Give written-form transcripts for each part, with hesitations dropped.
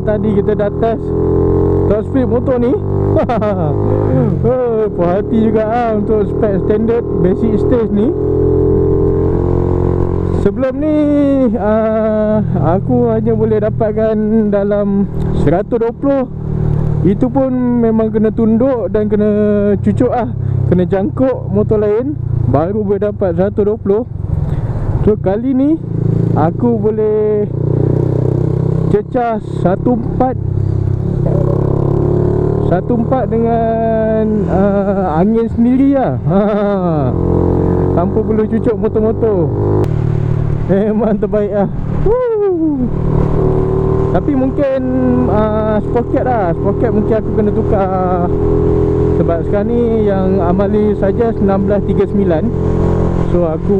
tadi kita dah test top speed motor ni. Puas hati juga untuk spec standard basic stage ni. Sebelum ni aku hanya boleh dapatkan dalam 120. Itu pun memang kena tunduk dan kena cucuk kena jangkuk motor lain baru boleh dapat 120. So kali ni aku boleh cecah 14 dengan angin sendiri lah. Tanpa perlu cucuk motor-motor. Memang terbaik lah. Tapi mungkin sprocket sprocket mungkin aku kena tukar. Sebab sekarang ni yang Amali saja 1639. So aku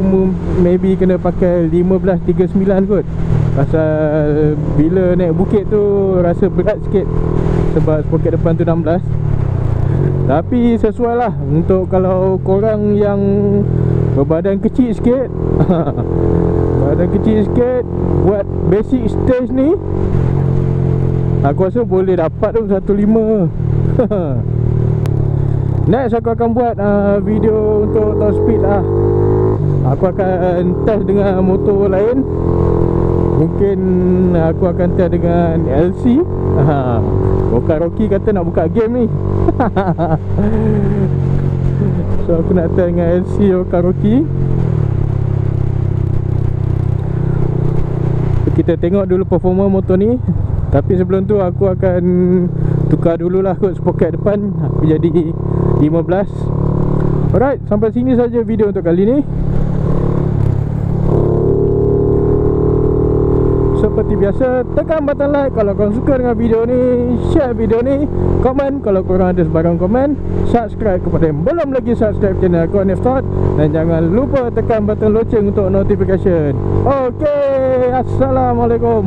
maybe kena pakai 1539 kot. Pasal bila naik bukit tu rasa berat sikit. Sebab sprocket depan tu 16. Tapi sesuai lah untuk kalau korang yang berbadan kecil sikit. Badan kecil sikit buat basic stage ni, aku rasa boleh dapat tu 15. Next aku akan buat video untuk top speed lah. Aku akan test dengan motor lain. Mungkin aku akan test dengan LC. Bukan Rocky kata nak buka game ni. So aku nak test dengan LC bukan Rocky. Kita tengok dulu performa motor ni. Tapi sebelum tu aku akan tukar dululah kot sprocket depan jadi 15. Alright, sampai sini saja video untuk kali ni. Seperti biasa, tekan button like kalau korang suka dengan video ni, share video ni, komen kalau korang ada sebarang komen, subscribe kepada yang belum lagi subscribe channel aku Hanif, dan jangan lupa tekan button loceng untuk notification. Okay, Assalamualaikum.